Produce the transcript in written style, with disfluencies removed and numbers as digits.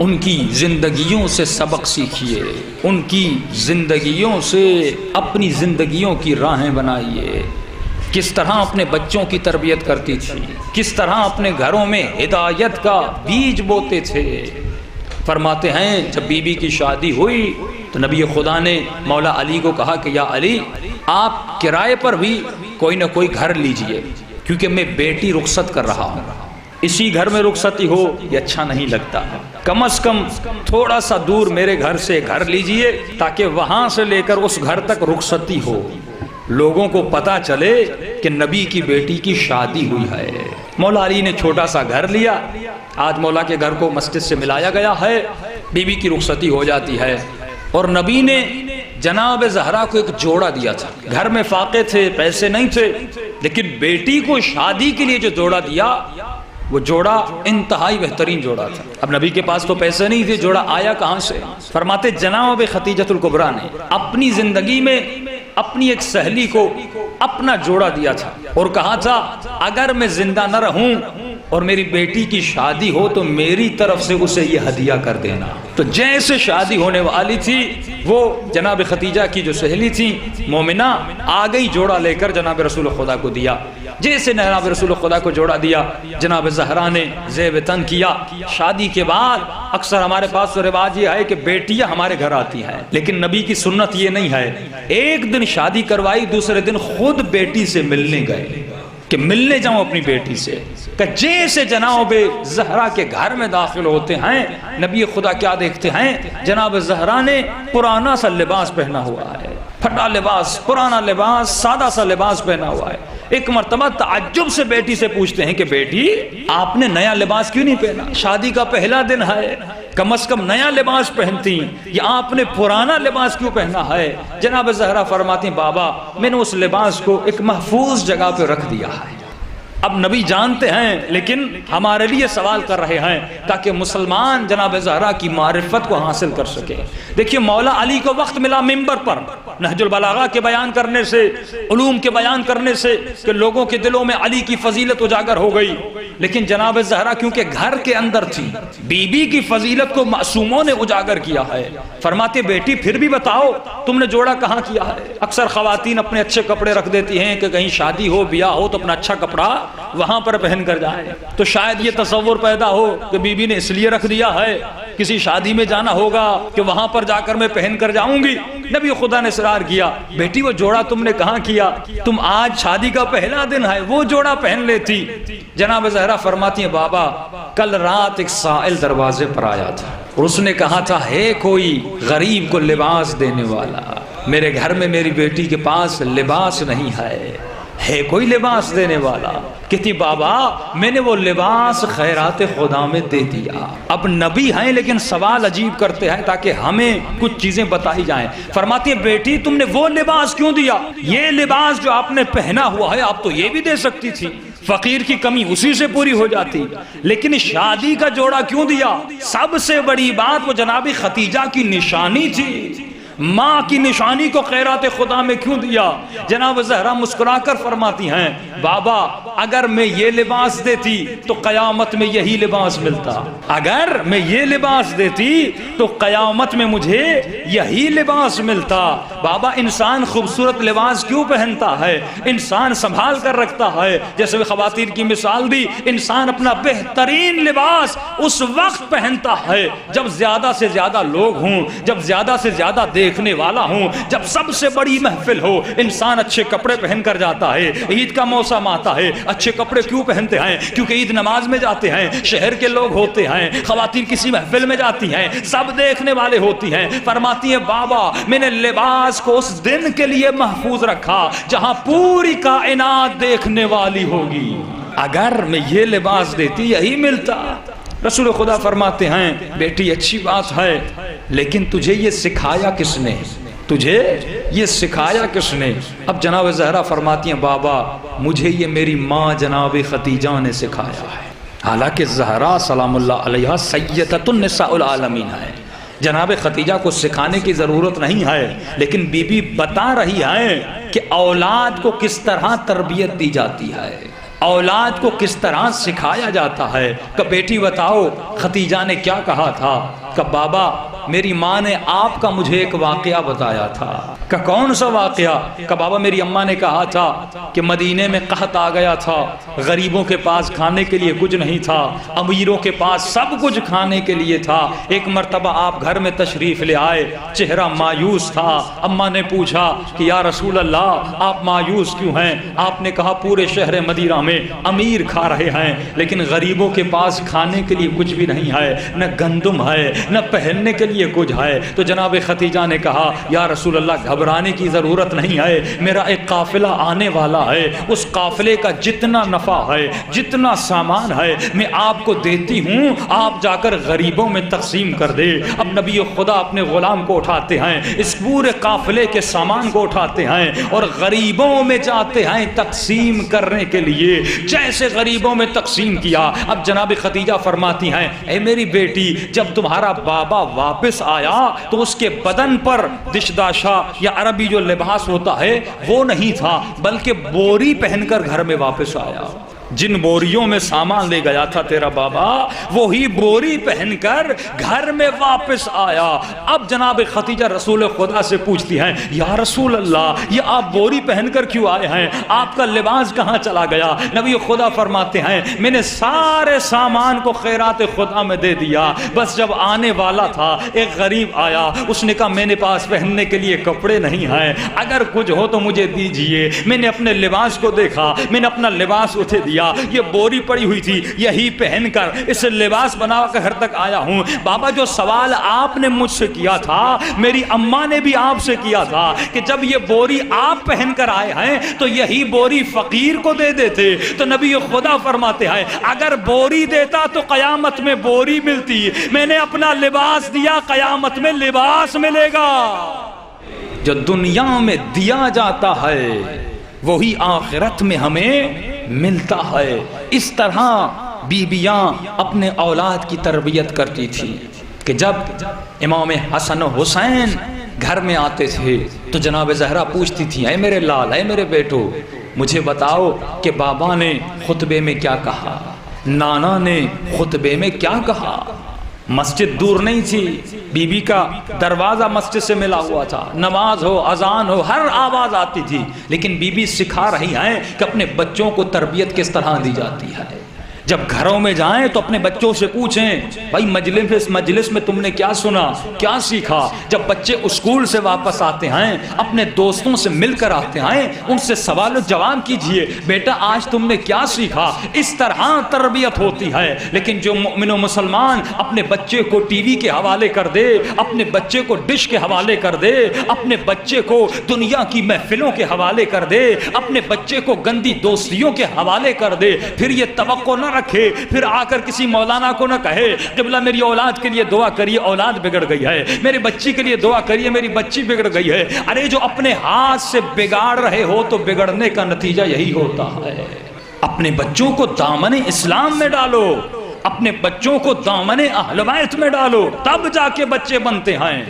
ان کی زندگیوں سے سبق سیکھیے، ان کی زندگیوں سے اپنی زندگیوں کی راہیں بنائیے۔ کس طرح اپنے بچوں کی تربیت کرتی تھی، کس طرح اپنے گھروں میں ہدایت کا بیج بوتے تھے۔ فرماتے ہیں جب بی بی کی شادی ہوئی تو نبی خدا نے مولا علی کو کہا کہ یا علی آپ کرائے پر بھی کوئی نہ کوئی گھر لیجئے، کیونکہ میں بیٹی رخصت کر رہا ہوں۔ اسی گھر میں رخصتی ہو یہ اچھا نہیں لگتا، کم از کم تھوڑا سا دور میرے گھر سے گھر لیجئے تاکہ وہاں سے لے کر اس گھر تک رخصتی ہو، لوگوں کو پتا چلے کہ نبی کی بیٹی کی شادی ہوئی ہے۔ مولا علی نے چھوٹا سا گھر لیا، آج مولا کے گھر کو مسجد سے ملایا گیا ہے، بی بی کی رخصتی ہو جاتی ہے۔ اور نبی نے جناب زہرا کو ایک جوڑا دیا تھا، گھر میں فاقے تھے، پیسے نہیں تھے، لیکن بیٹی کو شادی کے لیے جو جوڑا دیا وہ جوڑا انتہائی بہترین جوڑا تھا۔ اب نبی کے پاس تو پیسے نہیں تھے، جوڑا آیا کہاں سے؟ فرماتے جناب خدیجہ الکبریٰ نے اپنی زندگی میں اپنی ایک سہیلی کو اپنا جوڑا دیا تھا اور کہا تھا اگر میں زندہ نہ رہوں اور میری بیٹی کی شادی ہو تو میری طرف سے اسے یہ ہدیہ کر دینا۔ تو جیسے شادی ہونے والی تھی وہ جناب خدیجہ کی جو سہیلی تھی مومنہ آ گئی، جوڑا لے کر جناب رسول خدا کو دیا۔ جیسے جناب رسول خدا کو جوڑا دیا، جناب زہرا نے زیب تن کیا۔ شادی کے بعد اکثر ہمارے پاس تو رواج یہ ہے کہ بیٹیاں ہمارے گھر آتی ہیں، لیکن نبی کی سنت یہ نہیں ہے۔ ایک دن شادی کروائی، دوسرے دن خود بیٹی سے ملنے گئے کہ ملنے جاؤں اپنی بیٹی سے۔ کہ جیسے جناب زہرا کے گھر میں داخل ہوتے ہیں نبی خدا کیا دیکھتے ہیں؟ جناب زہرا نے پرانا سا لباس پہنا ہوا ہے، پھٹا لباس، پرانا لباس، سادہ سا لباس پہنا ہوا ہے۔ ایک مرتبہ تعجب سے بیٹی سے پوچھتے ہیں کہ بیٹی آپ نے نیا لباس کیوں نہیں پہنا؟ شادی کا پہلا دن ہے، کم از کم نیا لباس پہنتی، یا آپ نے پرانا لباس کیوں پہنا ہے؟ جناب زہرا فرماتی ہیں بابا میں نے اس لباس کو ایک محفوظ جگہ پہ رکھ دیا ہے۔ اب نبی جانتے ہیں لیکن ہمارے لیے سوال کر رہے ہیں تاکہ مسلمان جناب زہرا کی معرفت کو حاصل کر سکے۔ دیکھیے مولا علی کو وقت ملا منبر پر نہج البلاغہ کے بیان کرنے سے، علوم کے بیان کرنے سے، کہ لوگوں کے دلوں میں علی کی فضیلت اجاگر ہو گئی، لیکن جناب زہرا کیونکہ گھر کے اندر تھی، بی بی کی فضیلت کو معصوموں نے اجاگر کیا ہے۔ فرماتے بیٹی پھر بھی بتاؤ تم نے جوڑا کہاں کیا ہے؟ اکثر خواتین اپنے اچھے کپڑے رکھ دیتی ہیں کہ کہیں شادی ہو بیاہ ہو تو اپنا اچھا کپڑا وہاں پر پہن کر جائے، تو شاید یہ تصور پیدا ہو کہ بی بی نے اس لیے رکھ دیا ہے کسی شادی میں جانا ہوگا کہ وہاں پر جا کر میں پہن کر جاؤں گی۔ نبی خدا نے اصرار کیا بیٹی وہ جوڑا تم نے کہاں کیا؟ تم آج شادی کا پہلا دن ہے، وہ جوڑا پہن لیتی۔ جناب زہرا فرماتی ہیں بابا کل رات ایک سائل دروازے پر آیا تھا اور اس نے کہا تھا ہے کوئی غریب کو لباس دینے والا؟ میرے گھر میں میری بیٹی کے پاس لباس نہیں ہے کوئی لباس دینے والا؟ کہتی بابا میں نے وہ لباس خیرات خدا میں دے دیا۔ اب نبی ہیں لیکن سوال عجیب کرتے ہیں تاکہ ہمیں کچھ چیزیں بتائی جائیں۔ فرماتی ہے بیٹی تم نے وہ لباس کیوں دیا؟ یہ لباس جو آپ نے پہنا ہوا ہے آپ تو یہ بھی دے سکتی تھی، فقیر کی کمی اسی سے پوری ہو جاتی، لیکن شادی کا جوڑا کیوں دیا؟ سب سے بڑی بات وہ جناب خدیجہ کی نشانی تھی، ماں کی نشانی کو خیرات خدا میں کیوں دیا؟ جناب زہرا مسکرا کر فرماتی ہیں بابا اگر میں یہ لباس دیتی تو قیامت میں یہی لباس ملتا، اگر میں یہ لباس دیتی تو قیامت میں مجھے یہی لباس ملتا۔ بابا انسان خوبصورت لباس کیوں پہنتا ہے؟ انسان سنبھال کر رکھتا ہے، جیسے خواتین کی مثال دی، انسان اپنا بہترین لباس اس وقت پہنتا ہے جب زیادہ سے زیادہ لوگ ہوں، جب زیادہ سے زیادہ دیکھنے والا ہوں، جب سب سے بڑی محفل ہو۔ انسان اچھے کپڑے پہن کر جاتا ہے، عید کا موسم آتا ہے، اچھے کپڑے کیوں پہنتے ہیں؟ کیونکہ عید نماز میں جاتے ہیں، شہر کے لوگ ہوتے ہیں، خواتین کسی محفل میں جاتی ہیں، سب دیکھنے والے ہوتی ہیں۔ فرماتی ہیں بابا میں نے لباس کو اس دن کے لیے محفوظ رکھا جہاں پوری کائنات دیکھنے والی ہوگی، اگر میں یہ لباس دیتی یہی ملتا۔ رسول خدا فرماتے ہیں بیٹی اچھی بات ہے لیکن تجھے یہ سکھایا کس نے؟ تجھے یہ سکھایا کس نے؟ اب جناب زہرا فرماتی ہیں بابا مجھے یہ میری ماں جناب خدیجہ نے سکھایا ہے۔ حالانکہ زہرا سلام اللہ علیہا سیدۃ النساء العالمین ہے، جناب خدیجہ کو سکھانے کی ضرورت نہیں ہے، لیکن بی بی بتا رہی ہے کہ اولاد کو کس طرح تربیت دی جاتی ہے۔ اولاد کو کس طرح سکھایا جاتا ہے کہ بیٹی بتاؤ ختیجہ نے کیا کہا تھا کہ بابا میری ماں نے آپ کا مجھے ایک واقعہ بتایا تھا کہ کون سا واقعہ کہ بابا میری اماں نے کہا تھا کہ مدینے میں قحط آ گیا تھا، غریبوں کے پاس کھانے کے لیے کچھ نہیں تھا، امیروں کے پاس سب کچھ کھانے کے لیے تھا۔ ایک مرتبہ آپ گھر میں تشریف لے آئے، چہرہ مایوس تھا۔ اماں نے پوچھا کہ یا رسول اللہ آپ مایوس کیوں ہیں؟ آپ نے کہا پورے شہر مدینہ میں امیر کھا رہے ہیں لیکن غریبوں کے پاس کھانے کے لیے کچھ بھی نہیں ہے، نہ گندم ہے نہ پہننے کے لیے کچھ ہے۔ تو جناب ختیجہ نے کہا یا رسول اللہ گھبرانے کی ضرورت نہیں ہے، میرا ایک قافلہ آنے والا ہے، اس قافلے کا جتنا نفع ہے جتنا سامان ہے میں آپ کو دیتی ہوں، آپ جا کر غریبوں میں تقسیم کر دے۔ اب نبی خدا اپنے غلام کو اٹھاتے ہیں، اس پورے قافلے کے سامان کو اٹھاتے ہیں اور غریبوں میں جاتے ہیں تقسیم کرنے کے لیے۔ جیسے غریبوں میں تقسیم کیا، اب جناب ختیجہ فرماتی ہیں اے میری بیٹی جب تمہارا بابا واپس آیا تو اس کے بدن پر دشداشا یا عربی جو لباس ہوتا ہے وہ نہیں تھا بلکہ بوری پہن کر گھر میں واپس آیا۔ جن بوریوں میں سامان لے گیا تھا تیرا بابا وہی بوری پہن کر گھر میں واپس آیا۔ اب جناب ختیجہ رسول خدا سے پوچھتی ہیں یا رسول اللہ یہ آپ بوری پہن کر کیوں آئے ہیں؟ آپ کا لباس کہاں چلا گیا؟ نبی خدا فرماتے ہیں میں نے سارے سامان کو خیرات خدا میں دے دیا، بس جب آنے والا تھا ایک غریب آیا، اس نے کہا میرے پاس پہننے کے لیے کپڑے نہیں ہیں، اگر کچھ ہو تو مجھے دیجئے۔ میں نے اپنے لباس کو دیکھا، میں نے اپنا لباس اسے دیا، یہ بوری پڑی ہوئی تھی یہی پہن کر اس لباس بنا کر گھر تک آیا ہوں۔ بابا جو سوال آپ نے مجھ سے کیا تھا میری اماں نے بھی آپ سے کیا تھا کہ جب یہ بوری آپ پہن کر آئے ہیں تو یہی بوری فقیر کو دے دیتے۔ تو نبی خدا فرماتے ہیں اگر بوری دیتا تو قیامت میں بوری ملتی، میں نے اپنا لباس دیا قیامت میں لباس ملے گا۔ جو دنیا میں دیا جاتا ہے وہی آخرت میں ہمیں ملتا ہے۔ اس طرح بیویاں اپنے اولاد کی تربیت کرتی تھی کہ جب امام حسن و حسین گھر میں آتے تھے تو جناب زہرا پوچھتی تھی اے میرے لال اے میرے بیٹو مجھے بتاؤ کہ بابا نے خطبے میں کیا کہا، نانا نے خطبے میں کیا کہا۔ مسجد دور نہیں تھی، بی بی کا دروازہ مسجد سے ملا ہوا تھا، نماز ہو اذان ہو ہر آواز آتی تھی، لیکن بی بی سکھا رہی ہیں کہ اپنے بچوں کو تربیت کس طرح دی جاتی ہے۔ جب گھروں میں جائیں تو اپنے بچوں سے پوچھیں بھائی مجلس میں تم نے کیا سنا کیا سیکھا۔ جب بچے اسکول سے واپس آتے ہیں اپنے دوستوں سے مل کر آتے ہیں ان سے سوال و جواب کیجئے بیٹا آج تم نے کیا سیکھا۔ اس طرح تربیت ہوتی ہے۔ لیکن جو مومن و مسلمان اپنے بچے کو ٹی وی کے حوالے کر دے، اپنے بچے کو ڈش کے حوالے کر دے، اپنے بچے کو دنیا کی محفلوں کے حوالے کر دے، اپنے بچے کو گندی دوستیوں کے حوالے کر دے، پھر یہ توقع نہ رکھے، پھر آ کر کسی مولانا کو نہ کہے قبلہ میری اولاد کے لیے دعا کریے اولاد بگڑ گئی ہے، میری بچی کے لیے دعا کریے میری بچی بگڑ گئی ہے۔ ارے جو اپنے ہاتھ سے بگاڑ رہے ہو تو بگڑنے کا نتیجہ یہی ہوتا ہے۔ اپنے بچوں کو دامن اسلام میں ڈالو، اپنے بچوں کو دامن اہل بیت میں ڈالو، تب جا کے بچے بنتے ہیں۔